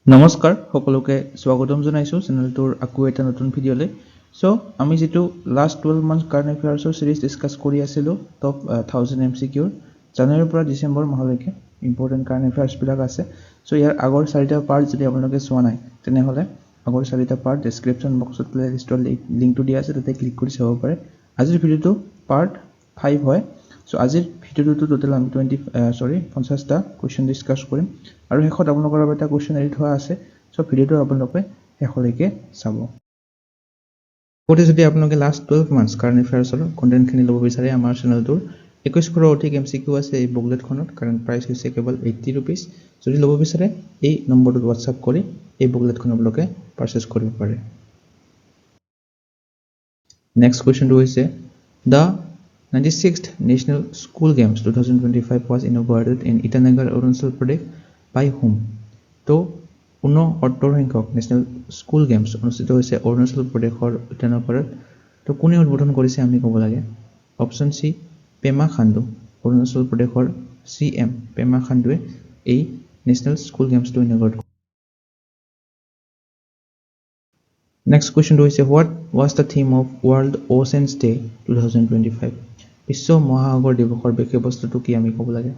নমস্কাৰ সকলোকে স্বাগতম জনাইছো চেনেলটোৰ আকৌ এটা নতুন ভিডিঅ'লৈ আমি যেটো লাষ্ট 12 মান্থ কাৰেণ্ট এফেয়াৰ্সৰ সিৰিজ ডিসকাস কৰি আছিলো টপ 1000 এমসিকিউৰ জানুৱাৰীৰ পৰা ডিসেম্বৰ মাহলৈকে ইম্পৰ্টেন্ট কাৰেণ্ট এফেয়াৰ্স বিলাক আছে ইয়াৰ আগৰ চাৰিটা পাৰ্ট যদি আপোনালোকে চোৱা নাই তেনেহলে আগৰ চাৰিটা পাৰ্ট ডেসক্ৰিপচন বক্সত প্লেলিষ্টৰ লিংকটো দিয়া আছে তাতে ক্লিক কৰি চাব পাৰে আজিৰ ভিডিঅ'টো পাৰ্ট 5 হয় আজিৰ ভিডিঅ'টো টোটাল আমি 50টা কোৱেশ্চন ডিসকাস কৰিম আৰু শেষত আপোনালোকৰ বাবে এটা কোৱেশ্চন এৰি থোৱা আছে ভিডিঅ'টো আপোনালোকে শেষলৈকে চাব কোতে যদি আপোনালোকে লাষ্ট 12 মান্থস কাৰেণ্ট এফেয়াৰ্সৰ কন্টেন্টখিনি ল'ব বিচাৰে আমাৰ চেনেলটোৰ 21 অধিক এমসিকিউ আছে এই বুকলেটখনত কাৰেণ্ট প্ৰাইচ হৈছে কেৱল 80 रुपीस যদি ল'ব বিচাৰে এই নম্বৰটোত WhatsApp কৰি এই বুকলেটখন আপোনালোকে পাৰচেজ কৰিব পাৰে নেক্সট কোৱেশ্চনটো হৈছে দা 96th National School Games 2025 was inaugurated in Itanagar, Arunachal Pradesh by whom? তো 69 সংখ্যক নেশনাল স্কুল গেমস অনুষ্ঠিত হৈছে অৰুণাচল প্ৰদেশৰ ইটানগৰত তো কোনে উদ্বোধন কৰিছে আমি ক'ব লাগে অপচন সি পেমা খাণ্ডু অৰুণাচল প্ৰদেশৰ সিএম পেমা খাণ্ডুৱে এই নেশনাল স্কুল গেমছটো ইনগৰেট নেক্সট কোৱেশ্চনটো হৈছে what was the theme of World Oceans Day 2025 বিশ্ব মহাসাগৰ দিৱসৰ বিষয়বস্তুটো কি আমি ক'ব লাগে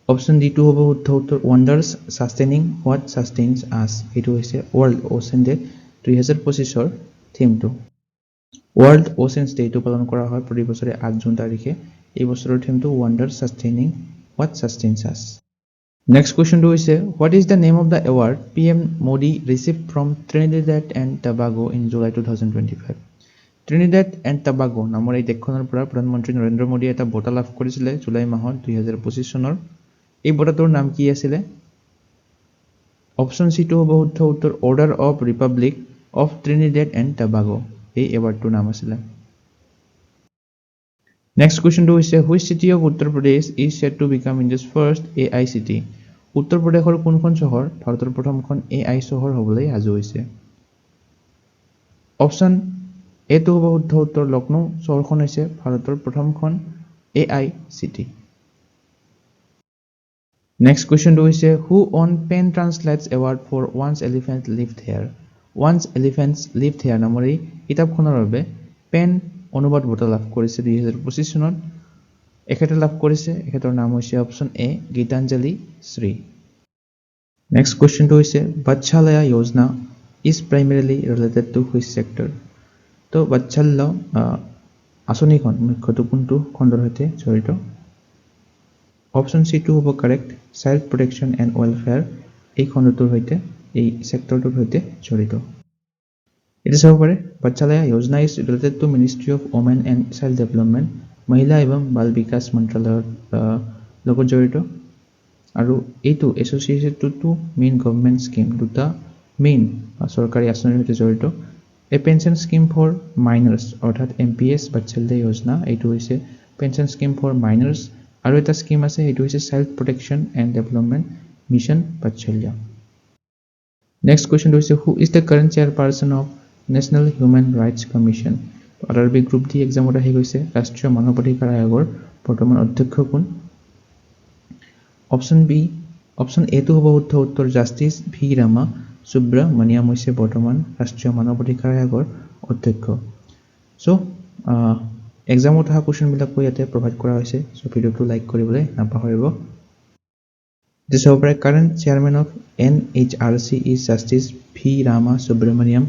অপচন ডি টু হ'ব শুদ্ধ উত্তৰ ওয়ান্ডাৰ্স সাস্টেইনিং হোৱাট সাস্টেইনস আস এটো হৈছে ওয়াৰ্ল্ড ওশেন ডে 2025 ৰ থিমটো ওয়াৰ্ল্ড ওশেনস ডে টো পালন কৰা হয় প্ৰতি বছৰে 8 জুন তাৰিখে এই বছৰৰ থিমটো ওয়ান্ডাৰ্স সাস্টেইনিং হোৱাট সাস্টেইনস আস নেক্সট কোৱেশ্চনটো হৈছে what is the name of the award PM Modi received from Trinidad and Tobago in July 2025 Trinidad and Tobago নামৰ এই দেশখনৰ পৰা প্ৰধানমন্ত্ৰী নৰেন্দ্ৰ মোদীয়ে এটা বঁটা লাভ কৰিছিলে জুলাই মাহত 2025 চনৰ এই বঁটাটোৰ নাম কি আছিল অপচন সি টো হ'ব শুদ্ধ উত্তৰ Order of Republic of Trinidad and Tobago এই এৱাৰ্ডটোৰ নাম আছিল নেক্সট কোৱেশ্চনটো হৈছে which city of Uttar Pradesh is set to become India's first AI city Uttar প্ৰদেশৰ কোনখন চহৰ ভাৰতৰ প্ৰথমখন এআই চহৰ হ'বলৈ সাজু হৈছে অপচন এ টো হ'ব শুদ্ধ উত্তৰ লক্ষ্ণৌ চহৰখন হৈছে ভাৰতৰ প্ৰথমখন AI city Next question is who won Pen Translates Award for Once Elephant Lived Here? Once Elephants Lived Here নামৰ এই কিতাপখনৰ বাবে পেন অনুবাদ বঁটা লাভ কৰিছে 2025 চনত এখেতে লাভ কৰিছে এখেতৰ নাম হৈছে অপচন এ গীতাঞ্জলি শ্ৰী Next question হৈছে Vatsalya Yojana is primarily related to which sector? তো Vatsalya আঁচনিখন মুখ্যতঃ কোনটো খণ্ডৰ সৈতে জড়িত অপচন সি টো হ'ব correct child protection and welfare এই খণ্ডটোৰ সৈতে এই সেক্টৰটোৰ সৈতে জড়িত এটা চাব পাৰে Vatsalya Yojana is related to Ministry of Women and Child Development মহিলা এবং বাল বিকাশ মন্ত্ৰালয়ৰ লগত জড়িত আৰু এইটো associated to main government scheme দুটা মেইন চৰকাৰী আঁচনিৰ সৈতে জড়িত a pension scheme for minors অৰ্থাৎ এমপিএছ Vatsalya Yojana এইটো হৈছে পেনশন স্কিম ফৰ মাইনাৰ্ছ আৰু এটা স্কিম আছে এটো হৈছে child protection and development mission Vatsalya next question হৈছে who is the current chairperson of National Human Rights Commission RRB group D এক্সামত আহি গৈছে ৰাষ্ট্ৰীয় মানৱ অধিকাৰ আয়োগৰ বৰ্তমান অধ্যক্ষ কোন অপচন বি অপচন এ টো হ'ব শুদ্ধ উত্তৰ জাষ্টিস ভি ৰামা সুব্ৰমণিয়াম হৈছে বৰ্তমান ৰাষ্ট্ৰীয় মানৱ অধিকাৰ আয়োগৰ অধ্যক্ষ এক্সামত অহা কোৱেশ্চনবিলাক ইয়াতে প্ৰভাইড কৰা হৈছে ভিডিঅ'টো লাইক কৰিবলৈ নাপাহৰিব This is the current chairman of NHRC is Justice V. Rama Subramaniam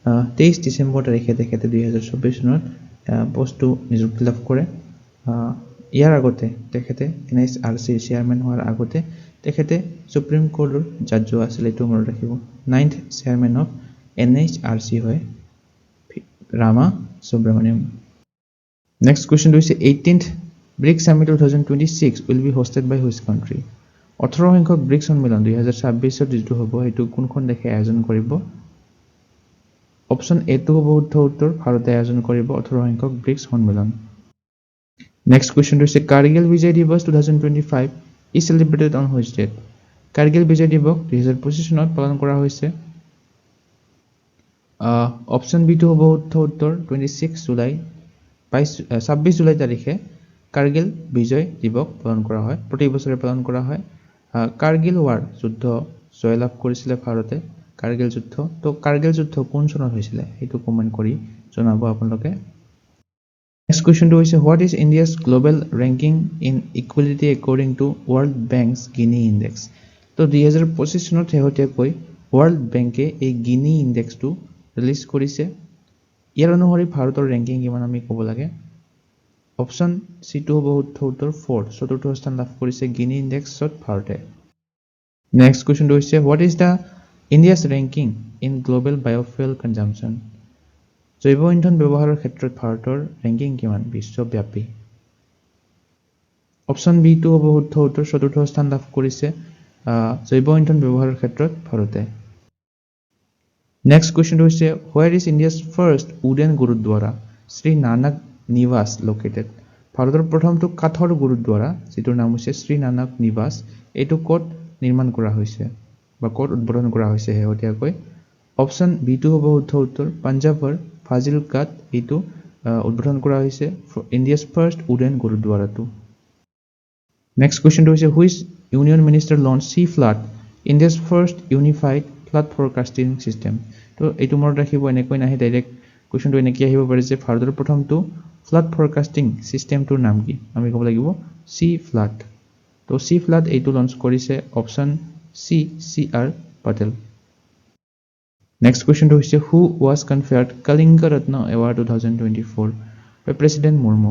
23 December তাৰিখে তেখেতে 2024 চনত পোষ্টটো নিযুক্তি লাভ কৰে ইয়াৰ আগতে তেখেতে NHRC চেয়াৰমেন হোৱাৰ আগতে তেখেতে সুপ্ৰিম কোৰ্টৰ জাজ আছিল এটো মনত ৰাখিব 9th চেয়াৰমেন অফ NHRC হয় Rama Subramaniam Next question is 18th BRICS Summit 2026 will be hosted by which country? 18 সংখ্যক ব্ৰিক্স সন্মিলন 2026 যেটো হ'ব এটো কোনখন দেশে আয়োজন কৰিব অপচন এ টো হ'ব শুদ্ধ উত্তৰ ভাৰতে আয়োজন কৰিব 18 সংখ্যক ব্ৰিক্স সন্মিলন নেক্সট কোৱেশ্চন is কাৰ্গিল বিজয় দিৱস 2025 is celebrated on which date Kargil বিজয় দিৱস 2025 চনত পালন কৰা হৈছে অপচন বি টো হ'ব শুদ্ধ উত্তৰ 26 জুলাই 26 জুলাই তাৰিখে কাৰ্গিল বিজয় দিৱস পালন কৰা হয় প্ৰতি বছৰে পালন কৰা হয় কাৰ্গিল ৱাৰ যুদ্ধ জয়লাভ কৰিছিলে ভাৰতে কাৰ্গিল যুদ্ধ তো কাৰ্গিল যুদ্ধ কোন চনত হৈছিলে সেইটো কমেন্ট কৰি জনাব আপোনালোকে নেক্সট কোৱেশ্চনটো হৈছে what is India's global ranking in equality according to World Bank's Gini index তো 2025 চনত শেহতীয়াকৈ ৱৰ্ল্ড বেংকে এই গিনি ইণ্ডেক্সটো ৰিলিজ কৰিছে ইয়াৰ অনুসৰি ভাৰতৰ ৰেংকিং কিমান আমি ক'ব লাগে অপশ্যন C2 হ'ব 74 চতুৰ্থ স্থান লাভ কৰিছে গিনি ইণ্ডেক্সত ভাৰতে নেক্সট কোৱেশ্চনটো হৈছে what is the India's ranking in global biofuel consumption জৈৱ ইন্ধন ব্যৱহাৰৰ ক্ষেত্ৰত ভাৰতৰ ৰেংকিং কিমান বিশ্বব্যাপী অপশ্যন B2 হ'ব 77 চতুৰ্থ স্থান লাভ কৰিছে জৈৱ ইন্ধন ব্যৱহাৰৰ ক্ষেত্ৰত ভাৰতে নেক্সট কোৱেশ্চনটো হৈছে where is India's first wooden gurdwara Shri Nanak Niwas located ভাৰতৰ প্ৰথমটো কাঠৰ গুৰুদ্বাৰা যিটোৰ নাম হৈছে শ্ৰী নানক নিৱাস এইটো ক'ত নিৰ্মাণ কৰা হৈছে বা ক'ত উদ্বোধন কৰা হৈছে শেহতীয়াকৈ অপশ্যন B2 হ'ব 77 পাঞ্জাৱৰ ফাজিলকাত এইটো উদ্বোধন কৰা হৈছে ইণ্ডিয়াছ ফাৰ্ষ্ট উডেন গুৰুদ্বাৰাটো নেক্সট কোৱেশ্চনটো হৈছে which union minister launch C flood India's first unified flood forecasting system তো এইটো মনত ৰাখিব এনেকৈ নাহে ডাইৰেক্ট কোৱেশ্চনটো এনেকৈ আহিব পাৰে যে ভাৰতৰ প্ৰথমটো ফ্লাড ফৰকাষ্টিং চিষ্টেমটোৰ নাম কি আমি ক'ব লাগিব চি ফ্লাড তো চি ফ্লাড এইটো লঞ্চ কৰিছে অপশ্যন C.R. Patel নেক্সট কোৱেশ্চনটো হৈছে who was conferred Kalinga Ratna award 2024 by President Murmu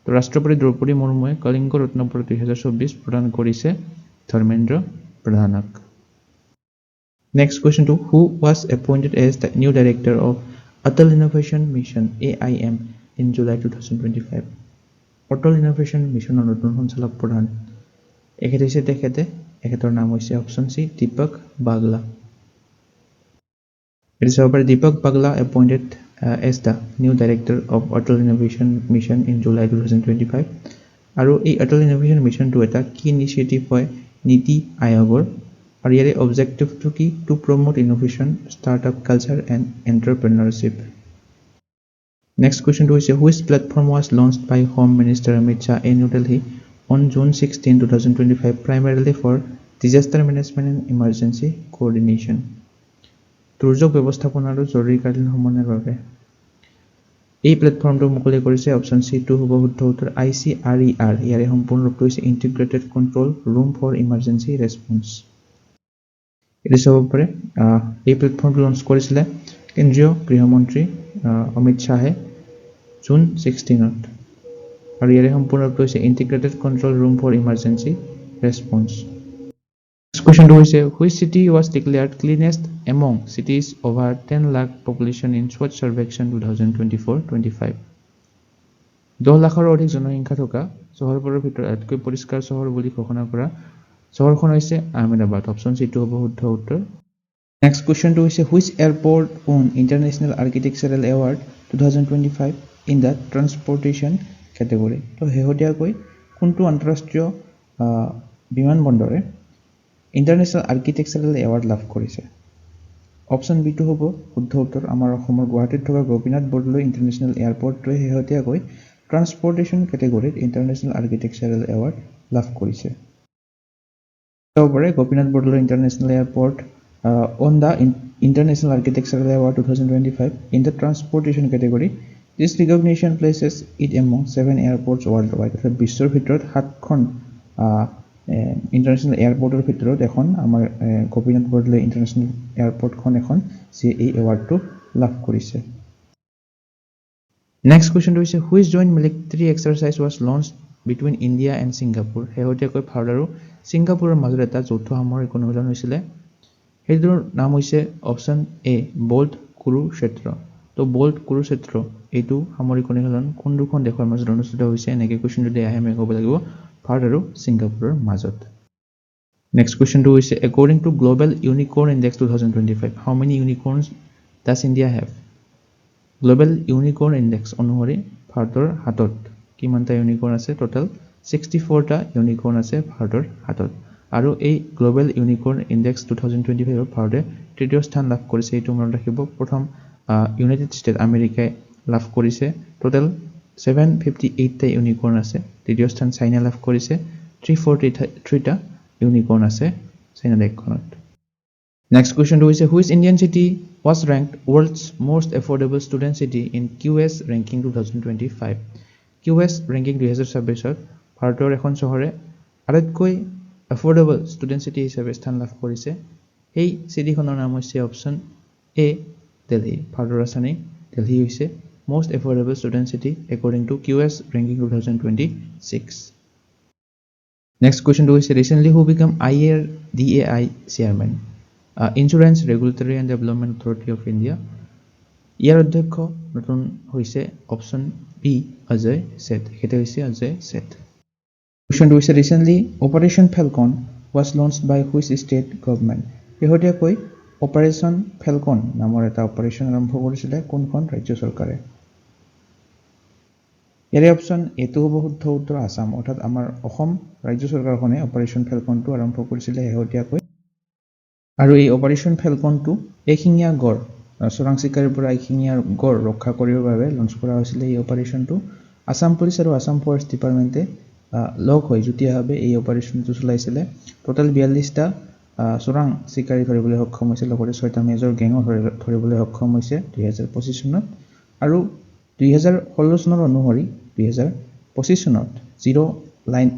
তো ৰাষ্ট্ৰপতি দ্ৰৌপদী মুৰ্মুৱে কলিংগ ৰত্ন বঁটা 2024 প্ৰদান কৰিছে ধৰ্মেন্দ্ৰ প্ৰধানক নেক্সট কোৱেশ্চনটো who was appointed as the new director of Atal Innovation Mission AIM in July 2025 Atal Innovation মিছনৰ নতুন সঞ্চালক প্ৰধান এখেতৰ নাম হৈছে option C Deepak Bagla It is however Deepak Bagla appointed as the new director of Atal Innovation Mission in July 2025. আৰু এই Atal Innovation Mission টো এটা কি ইনিচিয়েটিভ হয় নীতি আয়োগৰ আৰু ইয়াৰ অবজেক্টিভটো কি to promote innovation startup culture and entrepreneurship next কোৱেশ্চনটো হৈছে which platform was launched by home minister Amit Shah in New Delhi on June 16, 2025 primarily for disaster management and emergency coordination দুৰ্যোগ ব্যৱস্থাপনা আৰু জৰুৰীকালীন সমন্বয়ৰ বাবে এই প্লেটফৰ্মটো মুকলি কৰিছে অপশ্যন C2 হ'ব 77 ICRER ইয়াৰে সম্পূৰ্ণ ৰূপটো হৈছে integrated control room for emergency response এটি চাব পাৰে এই প্লেটফৰ্মটো লঞ্চ কৰিছিলে কেন্দ্ৰীয় গৃহমন্ত্ৰী অমিত শ্বাহে জুন 16ত আৰু ইয়াৰে সম্পূৰ্ণ ৰূপটো হৈছে integrated control room for emergency response Question 2 is which city was declared cleanest among cities over 10 lakh population in Swachh Sarvekshan 2024-25 10 লাখৰ অধিক জনসংখ্যা থকা চহৰবোৰৰ ভিতৰত আটাইতকৈ পৰিষ্কাৰ চহৰ বুলি ঘোষণা কৰা চহৰখন হৈছে আহমেদাবাদ অপশ্যন C2 হ'ব শুদ্ধ উত্তৰ নেক্সট কোৱেশ্চনটো হৈছে which airport won international architectural award 2025 in the transportation category তো শেহতীয়াকৈ কোনটো আন্তঃৰাষ্ট্ৰীয় বিমানবন্দৰে ইন্টাৰনেশ্যনেল আৰ্কিটেক্সাৰেল এৱাৰ্ড লাভ কৰিছে অপশ্যন B2 হ'ব শুদ্ধ উত্তৰ আমাৰ অসমৰ গুৱাহাটীত থকা গোপীনাথ বৰদলৈ ইন্টাৰনেশ্যনেল এয়াৰপৰ্টটোৱে শেহতীয়াকৈ ট্ৰান্সপৰ্টেশ্যন কেটেগৰীত ইন্টাৰনেশ্যনেল আৰ্কিটেক্সাৰেল এৱাৰ্ড লাভ কৰিছে তবে Gopinath Bordoloi international airport on the International Architectural Award 2025 in the transportation category this recognition places it among 7 airports worldwide অৰ্থাৎ বিশ্বৰ ভিতৰত 7খন ইন্টাৰনেশ্যনেল এয়াৰপৰ্টৰ ভিতৰত এখন আমাৰ গোপীনাথ বৰদলৈ ইন্টাৰনেশ্যনেল এয়াৰপৰ্টখন এখন যে এই এৱাৰ্ডটো লাভ কৰিছে নেক্সট কোৱেশ্চনটো হৈছে which joint military exercise was launched between India and Singapore শেহতীয়াকৈ ভাৰত আৰু ছিংগাপুৰৰ মাজত এটা যৌথ সামৰিক অনুশীলন হৈছিলে সেইটোৰ নাম হৈছে অপশ্যন A বল্ট কুৰুক্ষেত্ৰ তো বল্ট কুৰুক্ষেত্ৰ এইটো সামৰিক অনুশীলন কোন দুখন দেশৰ মাজত অনুষ্ঠিত হৈছে এনেকৈ কোৱেশ্চন যদি আহে আমি ক'ব লাগিব ভাৰত আৰু ছিংগাপুৰৰ মাজত নেক্সট কোৱেশ্চনটো হৈছে according to global unicorn index 2025 how many unicorns does India have global unicorn index অনুসৰি ভাৰতৰ হাতত কিমানটা ইউনিকৰ্ন আছে টোটাল 64 টা ইউনিকৰ্ন আছে ভাৰতৰ হাতত আৰু এই গ্লোবেল ইউনিকৰ্ন ইনডেক্স 2025 ভাৰতে তৃতীয় স্থান লাভ কৰিছে এইটো মনত ৰাখিব প্ৰথম ইউনাইটেড ষ্টেট আমেৰিকাই লাভ কৰিছে টোটাল 758 টা ইউনিকৰ্ন আছে দ্বিতীয় স্থান চাইনা লাভ কৰিছে 343 টা ইউনিকৰ্ন আছে চাইনা দেশখনত নেক্সট কুৱেশ্যনটো হৈছে which Indian city was ranked world's most affordable student city in QS ranking 2025 QS ranking 2026 ভাৰতৰ এখন চহৰে আটাইতকৈ affordable student city হিচাপে স্থান লাভ কৰিছে এই চিটিখনৰ নাম হৈছে অপচন এ দিল্লী ভাৰতৰ ৰাজধানী দিল্লী হৈছে most affordable student city according to QS ranking 2026 next question is recently who become IRDAI chairman Insurance Regulatory and Development Authority of India ইয়াৰ অধ্যক্ষ নতুন হৈছে অপচন বি অজয় সেঠ এটা হৈছে Ajay Seth question is recently Operation Falcon was launched by which state government শেহতীয়াকৈ operation falcon নামৰ এটা operation আৰম্ভ কৰিছিলে কোনখন ৰাজ্য চৰকাৰে ইয়াৰে অপচন এটো হ'ব শুদ্ধ উত্তৰ আসাম অৰ্থাৎ আমাৰ অসম ৰাজ্য চৰকাৰখনে অপাৰেশ্যন ফেলকনটো আৰম্ভ কৰিছিলে শেহতীয়াকৈ আৰু এই অপাৰেশ্যন ফেলকনটো এশিঙীয়া গড় চোৰাং চিকাৰীৰ পৰা এশিঙীয়া গড় ৰক্ষা কৰিবৰ বাবে লঞ্চ কৰা হৈছিল এই অপাৰেশ্যনটো আসাম পুলিচ আৰু আসাম ফৰেষ্ট ডিপাৰ্টমেণ্টে লগ হৈ যুটীয়াভাৱে এই অপাৰেশ্যনটো চলাইছিলে টোটাল 42টা চোৰাং চিকাৰী ধৰিবলৈ সক্ষম হৈছে লগতে 6টা মেজৰ গেঙো ধৰিবলৈ সক্ষম হৈছে 2025 চনত আৰু 2016 চনৰ অনুসৰি 2025 চনত জিৰ'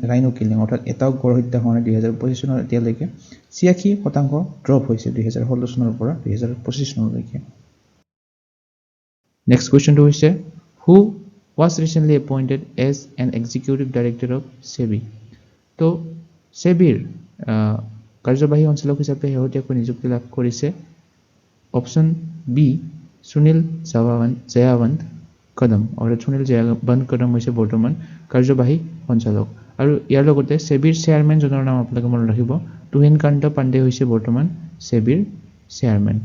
ৰাইনো কিলিং অৰ্থাৎ এটাও গড় হত্যা হোৱা নাই 2025 চনত এতিয়ালৈকে 86% ড্ৰপ হৈছে 2016 চনৰ পৰা 2025 চনলৈকে নেক্সট কুৱেশ্যনটো হৈছে হু was recently appointed as an executive director of SEBI তো SEBIৰ কাৰ্যবাহী সঞ্চালক হিচাপে শেহতীয়াকৈ নিযুক্তি লাভ কৰিছে অপচন বি সুনীল জয়াৱন্ত কদম অৰ্থাৎ সুনীল জয়াৱন্ত কদম হৈছে বৰ্তমান কাৰ্যবাহী সঞ্চালক আৰু ইয়াৰ লগতে SEBIৰ চেয়াৰমেন জনৰ নাম আপোনালোকে মনত ৰাখিব তুহিনকান্ত পাণ্ডে হৈছে বৰ্তমান SEBIৰ chairman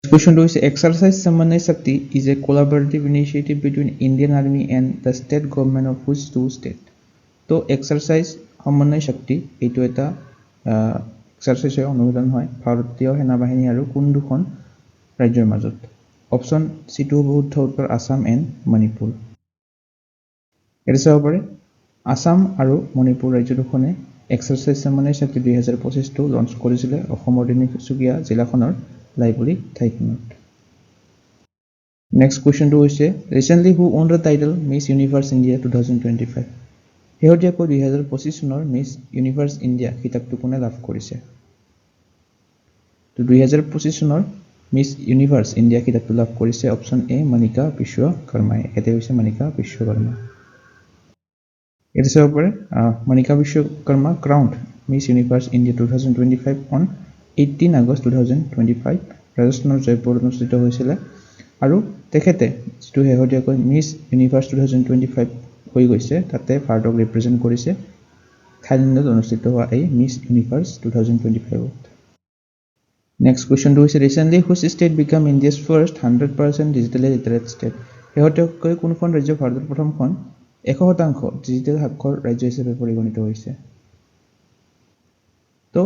Question 2 is Exercise Sammanay Shakti is a collaborative initiative between Indian Army and the state government of which two state? So Exercise Sammanay Shakti এইটো এটা এক্সাৰসাইজ অনুমোদন হয় ভাৰতীয় সেনা বাহিনী আৰু কোন দুখন ৰাজ্যৰ মাজত অপচন সি টু হ'ব শুদ্ধ উত্তৰ আসাম এণ্ড মণিপুৰ এটা চাব পাৰে আসাম আৰু মণিপুৰ ৰাজ্য দুখনে এক্সাৰসাইজ Sammanay Shakti 2025 টো লঞ্চ কৰিছিলে অসমৰ তিনিচুকীয়া জিলাখনৰ লাইব্ৰেৰী ঠাইখনত নেক্সট কুৱেশ্যনটো হৈছে recently who won the title miss Universe India 2025 শেহতীয়াকৈ 2025 চনৰ মিছ ইউনিভাৰ্ছ ইণ্ডিয়া খিতাপটো কোনে লাভ কৰিছে তো 2025 চনৰ মিছ ইউনিভাৰ্ছ ইণ্ডিয়া খিতাপটো লাভ কৰিছে অপচন এ মণিকা বিশ্বকৰ্মাই এতে হৈছে মণিকা বিশ্বকৰ্মা এটা চাব পাৰে Manika Vishwakarma crowned Miss Universe India 2025 on 18 August 2025 ৰাজস্থানৰ জয়পুৰত অনুষ্ঠিত হৈছিল আৰু তেখেতে যেটো শেহতীয়াকৈ মিছ ইউনিভাৰ্ছ 2025 হৈ গৈছে তাতে ভাৰতক ৰিপ্ৰেজেন্ট কৰিছে থাইলেণ্ডত অনুষ্ঠিত হোৱা এই মিছ ইউনিভাৰ্ছ 2025 নেক্সট কুৱেশ্যনটো হৈছে recently which state become India's first 100% digitally literate state শেহতীয়াকৈ কোনখন ৰাজ্য ভাৰতৰ প্ৰথমখন 100% ডিজিটেল সাক্ষৰ ৰাজ্য হিচাপে পৰিগণিত হৈছে তো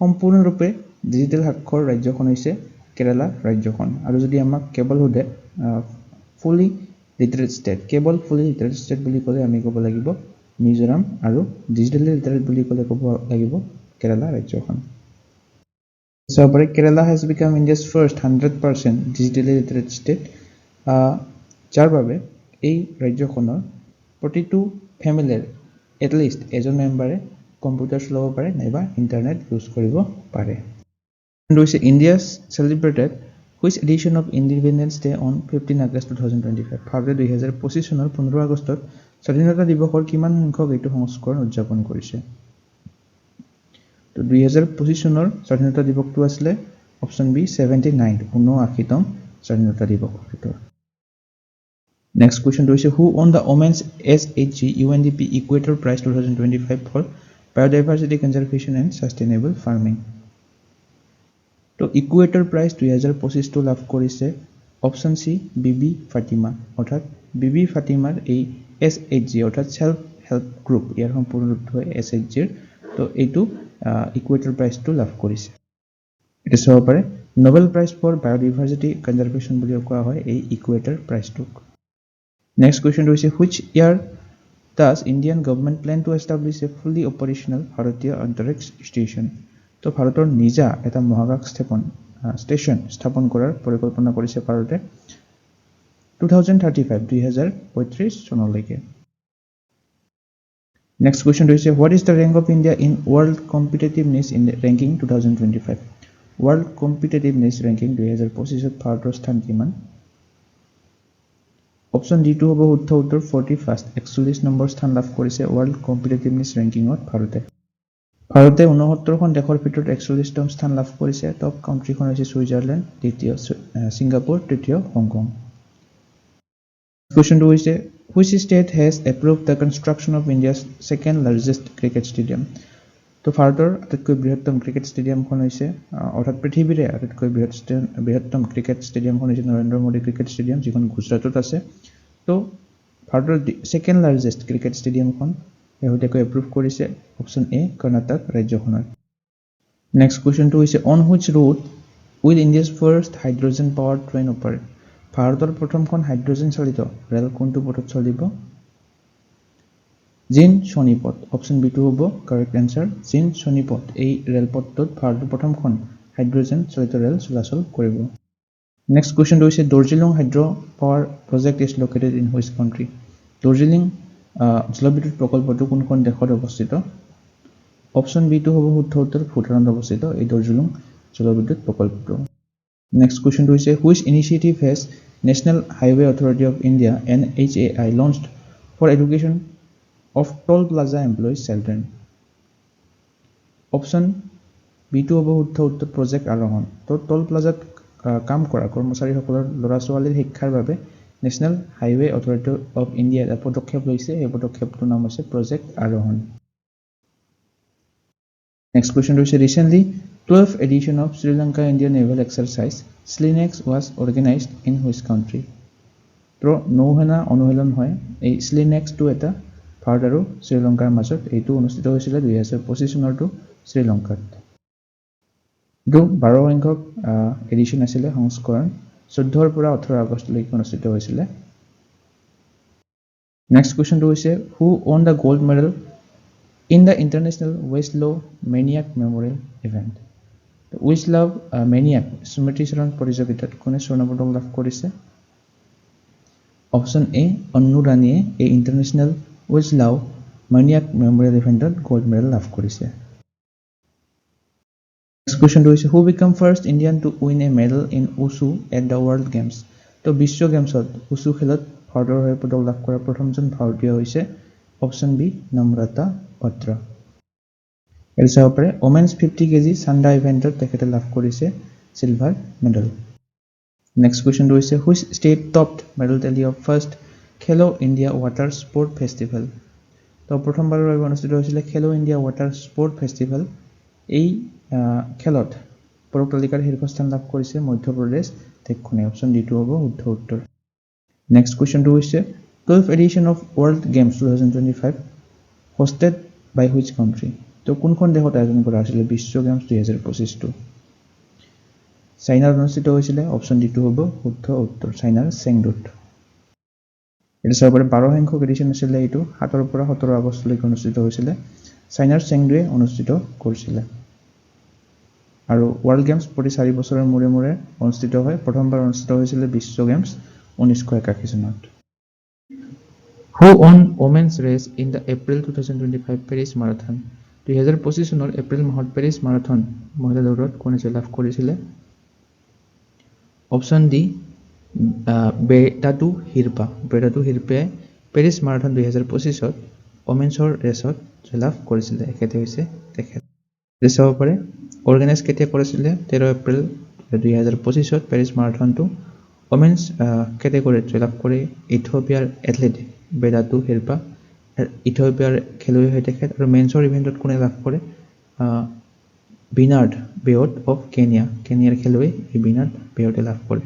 সম্পূৰ্ণৰূপে ডিজিটেল সাক্ষৰ ৰাজ্যখন হৈছে কেৰালা ৰাজ্যখন আৰু যদি আমাক কেৱল হোদে ফুলি লিটাৰেট ষ্টেট কেৱল ফুলি লিটাৰেট ষ্টেট বুলি ক'লে আমি ক'ব লাগিব মিজোৰাম আৰু ডিজিটেলি লিটাৰেট বুলি ক'লে ক'ব লাগিব কেৰালা ৰাজ্যখন So, Kerala has become India's first 100% digitally literate state. যাৰ বাবে এই ৰাজ্যখনৰ প্ৰতিটো ফ্যামিলিৰ at least এজন মেম্বাৰে কম্পিউটাৰ চলাব পাৰে নাইবা ইন্টাৰনেট ইউজ কৰিব পাৰে। India's celebrated which edition of Independence Day on 15 August 2025? ভাৰতে 2025 চনৰ 15 আগষ্টত স্বাধীনতা দিৱসৰ কিমান সংখ্যক এইটো সংস্কৰণ উদযাপন কৰিছে? তো 2025 চনৰ স্বাধীনতা দিৱসটো আছিল অপচন বি 79 79তম স্বাধীনতা দিৱস ভিতৰত নেক্সট কোৱেশ্চনটো হৈছে who won the women's SHG UNDP Equator Prize 2025 for Biodiversity Conservation and Sustainable Farming তো ইকুৱেটৰ প্ৰাইজ 2025 টো লাভ কৰিছে অপচন সি বিবি ফাতিমা অৰ্থাৎ বিবি ফাতিমাৰ এই SHG অৰ্থাৎ সেলফ হেল্প গ্ৰুপ ইয়াৰ সম্পূৰ্ণ ৰূপটো হয় SHG তো এইটো ইকুৱেটৰ প্ৰাইজটো লাভ কৰিছে এটা চাব পাৰে নোবেল প্ৰাইজ ফৰ বায়োডাইভাৰ্চিটি কনজাৰভেশ্যন বুলি কোৱা হয় এই ইকুৱেটৰ প্ৰাইজটোক নেক্সট কোৱেশ্চনটো হৈছে which year Thus, Indian government plan to establish a fully operational Bharatiya Antariksh Station. তো ভাৰতৰ নিজা এটা মহাকাশ ষ্টেচন স্থাপন কৰাৰ পৰিকল্পনা কৰিছে ভাৰতে 2035 চনলৈকে। Next question is what is the rank of India in World Competitiveness in Ranking 2025? World Competitiveness Ranking 2025 ভাৰতৰ স্থান কিমান? অপশন ডি টু হ'ব শুদ্ধ উত্তৰ 41st 41 নম্বৰ স্থান লাভ কৰিছে ওয়াৰ্ল্ড কম্পিটিটিভনেস ৰেংকিংত ভাৰতে। ভাৰতে 69খন দেশৰ ভিতৰত 41তম স্থান লাভ কৰিছে। টপ কাউন্ট্ৰিখন হৈছে সুইজাৰলেণ্ড, দ্বিতীয় সিংগাপুৰ, তৃতীয় হংকং। Question 2 হৈছে which state has approved the construction of India's second largest cricket stadium? তো ভাৰতৰ আটাইতকৈ বৃহত্তম ক্ৰিকেট ষ্টেডিয়ামখন হৈছে অৰ্থাৎ পৃথিৱীৰে আটাইতকৈ বৃহত্তম ক্ৰিকেট ষ্টেডিয়ামখন হৈছে নৰেন্দ্ৰ মোদী ক্ৰিকেট ষ্টেডিয়াম যিখন গুজৰাটত আছে। তো ভাৰতৰ সেকেন্ড লাৰ্জেষ্ট ক্ৰিকেট ষ্টেডিয়ামখন শেহতীয়াকৈ এপ্ৰুভ কৰিছে অপশন এ কৰ্ণাটক ৰাজ্যখনৰ। নেক্সট কুৱেশ্যনটো হৈছে on which route will India's first hydrogen power train operate? ভাৰতৰ প্ৰথমখন হাইড্ৰজেন চালিত ৰেল কোনটো পথত চলিব? জিন শনিপথ। অপশন বি টু হ'ব কাৰেক্ট এনসাৰ জিন শনিপথ। এই ৰেলপথটোত ভাৰতৰ প্ৰথমখন হাইড্ৰজেন চালিত ৰেল চলাচল কৰিব। নেক্সট কুৱেশ্যনটো হৈছে Darjeeling hydro power project is located in which country? Darjeeling জলবিদ্যুৎ প্ৰকল্পটো কোনখন দেশত অৱস্থিত? অপশন বি টু হ'ব শুদ্ধ উত্তৰ ভূটানত অৱস্থিত এই দৰ্জিলিং জলবিদ্যুৎ প্ৰকল্পটো। নেক্সট কুৱেশ্যনটো হৈছে which initiative has National Highway Authority of India NHAI launched for education of toll plaza employees children? Option B টু হ'ব শুদ্ধ উত্তৰ প্ৰজেক্ট আৰোহণ। তো টোল প্লাজাত কাম কৰা কৰ্মচাৰীসকলৰ ল'ৰা ছোৱালীৰ শিক্ষাৰ বাবে national Highway Authority of India এটা পদক্ষেপ লৈছে। এই পদক্ষেপটোৰ নাম হৈছে প্ৰজেক্ট আৰোহণ। নেক্সট কুৱেশ্যনটো হৈছে recently 12th edition of Sri Lanka India Naval Exercise SLINEX was organized in which country? তো নৌসেনা অনুশীলন হয় এই SLINEX-টো এটা ভাৰত আৰু শ্ৰীলংকাৰ মাজত এইটো অনুষ্ঠিত হৈছিল 2025 চনৰটো শ্ৰীলংকাত। এইটো 12 সংখ্যক এডিশ্যন আছিলে সংস্কৰণ 14 পৰা 18 আগষ্টলৈকে অনুষ্ঠিত হৈছিলে। নেক্সট কুৱেশ্যনটো হৈছে who won the gold medal in the international Wieslaw Maniak Memorial event? Wieslaw Maniak স্মৃতি চাৰণ প্ৰতিযোগিতাত কোনে স্বৰ্ণ পদক লাভ কৰিছে? অপশন এ অন্নু ৰাণীয়ে এই ইণ্টাৰনেশ্যনেল ৱেষ্টলো মেনিয়াক মেমৰিয়েল ইভেণ্টত গোল্ড মেডেল লাভ কৰিছে। নেক্সট কুৱেশ্যনটো হৈছে who became first Indian to win a medal in wushu at the World Games? তো বিশ্ব গেমছত উছু খেলত ভাৰতৰ হৈ পদক লাভ কৰা প্ৰথমজন ভাৰতীয় হৈছে অপশন বি নম্ৰতা বত্ৰা। এল চাব পাৰে ওমেন্স 50 কেজি চাণ্ডা ইভেণ্টত তেখেতে লাভ কৰিছে চিলভাৰ মেডেল। নেক্সট কুৱেশ্যনটো হৈছে which state topped medal tally of first Khelo India water sport festival? তো প্ৰথমবাৰৰ বাবে অনুষ্ঠিত হৈছিলে খেলো ইণ্ডিয়া ৱাটাৰ স্পৰ্ট ফেষ্টিভেল। এই খেলত পদক তালিকাৰ শীৰ্ষস্থান লাভ কৰিছে মধ্যপ্ৰদেশ দেশখনে। অপশন ডি টু হ'ব শুদ্ধ উত্তৰ। নেক্সট কুৱেশ্যনটো হৈছে 12th edition of World Games 2025 hosted by which country? তো কোনখন দেশত আয়োজন কৰা হৈছিল বিশ্ব গেমছ 2025টো? চাইনাত অনুষ্ঠিত হৈছিলে। অপশন ডি টু হ'ব শুদ্ধ উত্তৰ চাইনাৰ চেংডুত। এটা চাব পাৰে 12 সংখ্যক এডিশ্যন আছিলে এইটো 7 পৰা 17 আগষ্টলৈকে অনুষ্ঠিত হৈছিলে চাইনাৰ চেংডুৱে অনুষ্ঠিত কৰিছিলে। আৰু ৱৰ্ল্ড গেমছ প্ৰতি 4 বছৰৰ মূৰে মূৰে অনুষ্ঠিত হয়। প্ৰথমবাৰ অনুষ্ঠিত হৈছিলে বিশ্ব গেমছ 1981 চনত। Who won women's race in the April 2025 Paris marathon? 2025 চনৰ এপ্ৰিল মাহত পেৰিছ মাৰাথন মহিলা দৌৰত কোনে জয়লাভ কৰিছিলে? Option D Bedatu Hirpa. Bedatu হিৰপাই পেৰিছ মাৰাথন 2025ত ওমেন্সৰ ৰেচত জয়লাভ কৰিছিলে। এখেতে হৈছে তেখেত। চাব পাৰে অৰ্গেনাইজ কেতিয়া কৰিছিলে 13 এপ্ৰিল 2025ত পেৰিছ মাৰাথনটো ওমেন্স কেটেগৰীত জয়লাভ কৰি ইথিওপিয়াৰ এথলেট বেদাতু হিৰপা ইথিওপিয়াৰ খেলুৱৈ হৈ তেখেত। আৰু মেন্সৰ ইভেণ্টত কোনে লাভ কৰে? বিনাৰ্ড বেয়ট অফ কেনিয়াৰ খেলুৱৈ এই বিনাৰ্ড বেয়টে লাভ কৰে।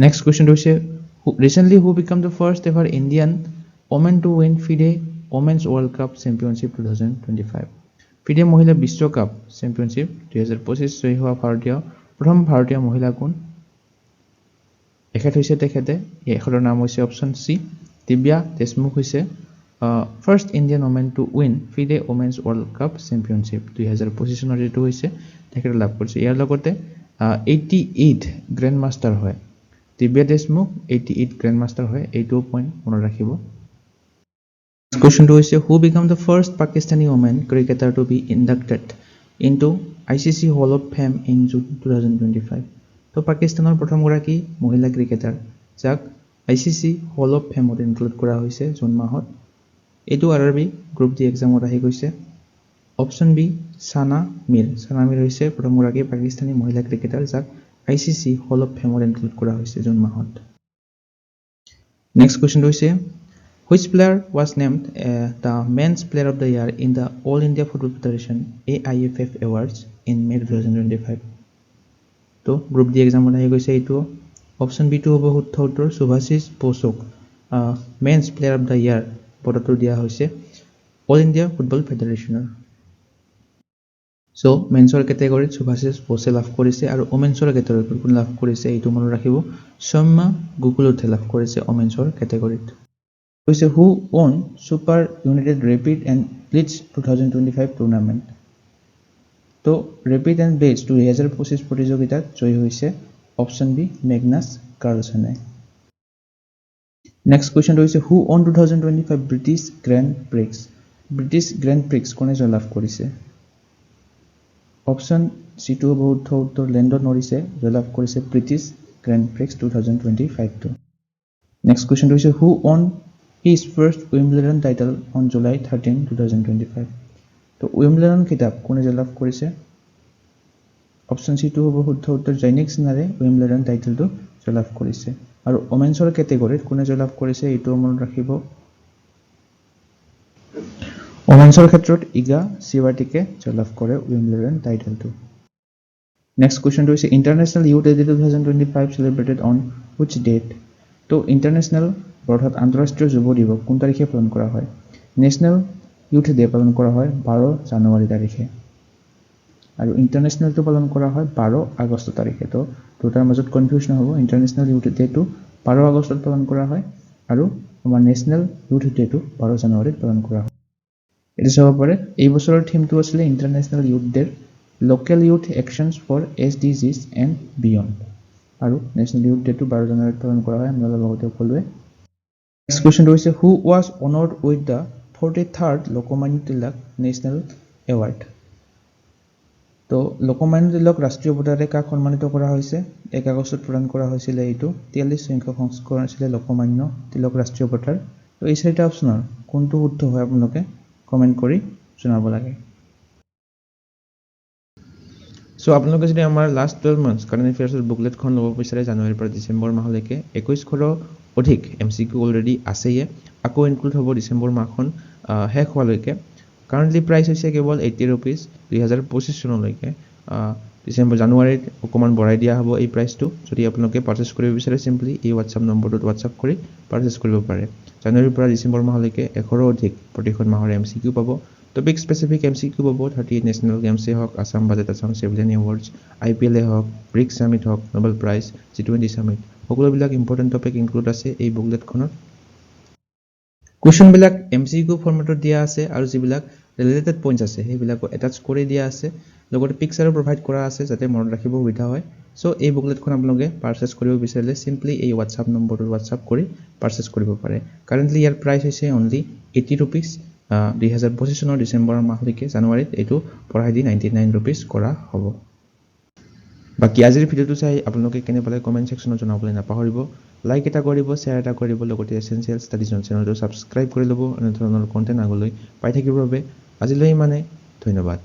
নেক্সট কুৱেশ্যনটো হৈছে recently who became the first ever Indian woman to win FIDE women's World Cup championship 2025? FIDE মহিলা বিশ্বকাপ চেম্পিয়নশ্বিপ 2025 জয়ী হোৱা প্ৰথম ভাৰতীয় মহিলা কোন? তেখেতে এখেতৰ নাম হৈছে অপশন চি দিব্যা দেশমুখ হৈছে first Indian woman to win FIDE women's World Cup championship 2025 চনৰ এইটো হৈছে তেখেতে লাভ কৰিছে। ইয়াৰ লগতে 88 গ্ৰেণ্ড মাষ্টাৰ হয় দিব্যা দেশমুখ 88 গ্ৰেণ্ড মাষ্টাৰ হয়, এইটো পইণ্ট মনত ৰাখিব। কুৱেশ্যনটো হৈছে who became the first Pakistani woman cricketer to be inducted into ICC Hall of Fame in June 2025। তো পাকিস্তানৰ প্ৰথমগৰাকী মহিলা ক্ৰিকেটাৰ যাক ICC হল অফ ফেমত ইনক্লুড কৰা হৈছে জুন মাহত, এইটো RRB গ্ৰুপ ডি এক্সামত আহি গৈছে। অপশ্যন বি সানা মিৰ। সানা মিৰ হৈছে প্ৰথমগৰাকী পাকিস্তানী মহিলা ক্ৰিকেটাৰ যাক ICC হল অফ ফেমত ইনক্লুড কৰা হৈছে জুন মাহত। নেক্সট কুৱেশ্যনটো হৈছে which player was named the men's player of the year in the All India Football Federation AIFF Awards in May 2025। তো গ্ৰুপ ডি এক্সামত আহি গৈছে এইটো। অপশ্যন বিটো হ'ব শুদ্ধ উত্তৰ, শুভাশিষ বসুক men's player of the year বঁটাটো দিয়া হৈছে অল ইণ্ডিয়া ফুটবল ফেডাৰেশ্যনৰ। চ' মেন্সৰ কেটেগৰীত শুভাশিষ বসে লাভ কৰিছে আৰু ওমেন্সৰ কেটেগৰীত কোন লাভ কৰিছে এইটো মনত ৰাখিব, সৌম্যা গুকুলুথে লাভ কৰিছে ওমেন্সৰ কেটেগৰীত। হৈছে who one super United rapid and blitz 2025 tournament. তো ৰেপিড এণ্ড ব্লিটজ 2025 প্ৰতিযোগিতাত জয়ী হৈছে অপশ্যন বি মেগনাছ কাৰ্লচনে। নেক্সট কুৱেশ্যনটো হৈছে who one 2025 British grand Prix. British grand Prix কোনে জয়লাভ কৰিছে? অপশ্যন চিটো হ'ব শুদ্ধ উত্তৰ, লেণ্ডন নৰিছে জয়লাভ কৰিছে ব্ৰিটিছ গ্ৰেণ্ড প্ৰিক্স 2025টো। নেক্সট কুৱেশ্যনটো হৈছে who one his first Wimbledon title on July 13, 2025। তো উইম্বলডন খিতাপ কোনে জয়লাভ কৰিছে? অপশ্যন চিটো হ'ব শুদ্ধ উত্তৰ, জেনিক সিনাৰে উইম্বলডন টাইটেলটো জয়লাভ কৰিছে। আৰু ওমেন্সৰ কেটেগৰীত কোনে জয়লাভ কৰিছে এইটো মনত ৰাখিব, ওমেন্সৰ ক্ষেত্ৰত ইগা চিৱাটিকে জয়লাভ কৰে উইম্বলডন টাইটেলটো। নেক্সট কুৱেশ্যনটো হৈছে international youth day 2025 celebrated on which date। তো ইণ্টাৰনেশ্যনেল অৰ্থাৎ আন্তঃৰাষ্ট্ৰীয় যুৱ দিৱস কোন তাৰিখে পালন কৰা হয়? নেশ্যনেল ইউথ ডে পালন কৰা হয় 12 জানুৱাৰী তাৰিখে আৰু ইণ্টাৰনেশ্যনেলটো পালন কৰা হয় 12 আগষ্ট তাৰিখে। তো দুটাৰ মাজত কনফিউজ নহ'ব, ইণ্টাৰনেশ্যনেল ইউথ ডেটো 12 আগষ্টত পালন কৰা হয় আৰু আমাৰ নেশ্যনেল ইউথ ডেটো 12 জানুৱাৰীত পালন কৰা হয়। এইটো চাব পাৰে এই বছৰৰ থিমটো আছিলে ইণ্টাৰনেশ্যনেল ইউথ ডেৰ local youth actions for SDGs and beyond আৰু নেশ্যনেল ইউথ ডেটো 12 জানুৱাৰীত পালন কৰা হয়, আপোনালোকে লগতে সকলোৱে। নেক্সট কুৱেশ্যনটো হৈছে who was honoured with the 43rd Lokmanya Tilak national award. তো লোকমান্য তিলক ৰাষ্ট্ৰীয় বঁটাৰে কাক সন্মানিত কৰা হৈছে? 1 আগষ্টত প্ৰদান কৰা হৈছিলে এইটো 43 সংখ্যক সংস্কৰণ আছিলে লোকমান্য তিলক ৰাষ্ট্ৰীয় বঁটাৰ। তো এই চাৰিটা অপশ্যনৰ কোনটো শুদ্ধ হয় আপোনালোকে কমেণ্ট কৰি জনাব লাগে। চ' আপোনালোকে যদি আমাৰ লাষ্ট 12 মান্থছ কাৰেণ্ট এফেয়াৰ্ছৰ বুকলেটখন ল'ব বিচাৰে জানুৱাৰীৰ পৰা ডিচেম্বৰ মাহলৈকে 2100 অধিক MCQ অলৰেডি আছেয়ে, আকৌ ইনক্লুড হ'ব ডিচেম্বৰ মাহখন শেষ হোৱালৈকে। কাৰেণ্টলি প্ৰাইচ হৈছে কেৱল 80 ৰুপিজ 2025 চনলৈকে। জানুৱাৰীত অকণমান বঢ়াই দিয়া হ'ব এই প্ৰাইচটো। যদি আপোনালোকে পাৰ্চেছ কৰিব বিচাৰে চিম্পলি এই হোৱাটছআপ নম্বৰটোত হোৱাটছআপ কৰি পাৰ্চেছ কৰিব পাৰে। জানুৱাৰীৰ পৰা ডিচেম্বৰ মাহলৈকে 100 অধিক প্ৰতিখন মাহৰ MCQ পাব। টপিক স্পেচিফিক MCQ পাব, 38 নেশ্যনেল গেমছেই হওক, Assam budget, Assam civilian awards, IPL হওক, ব্ৰিক্স ছামিট হওক, নোবেল প্ৰাইজ, G20 ছামিট, সকলোবিলাক ইম্পৰ্টেণ্ট টপিক ইনক্লুড আছে এই বুকলেটখনত। কুৱেশ্যনবিলাক MCQ ফৰ্মেটত দিয়া আছে আৰু যিবিলাক ৰিলেটেড পইণ্টছ আছে সেইবিলাকো এটাচ কৰি দিয়া আছে, লগতে পিকচাৰো প্ৰভাইড কৰা আছে যাতে মনত ৰাখিব সুবিধা হয়। চ' এই বুকলেটখন আপোনালোকে পাৰ্চেছ কৰিব বিচাৰিলে চিম্পলি এই হোৱাটছআপ নম্বৰটোত হোৱাটছআপ কৰি পাৰ্চেছ কৰিব পাৰে। কাৰেণ্টলি ইয়াৰ প্ৰাইচ হৈছে অনলি 80 ৰুপিজ। 2025 চনৰ ডিচেম্বৰ মাহলৈকে জানুৱাৰীত এইটো বঢ়াই দি 99 ৰুপিজ কৰা হ'ব। বাকী আজিৰ ভিডিঅ'টো চাই আপোনালোকে কেনে পালে কমেণ্ট ছেকশ্যনত জনাবলৈ নাপাহৰিব। লাইক এটা কৰিব, শ্বেয়াৰ এটা কৰিব, লগতে এছেনচিয়েল ষ্টাডিজ চেনেলটো ছাবস্ক্ৰাইব কৰি ল'ব এনেধৰণৰ কণ্টেণ্ট আগলৈ পাই থাকিবৰ বাবে। আজিলৈ ইমানে, ধন্যবাদ।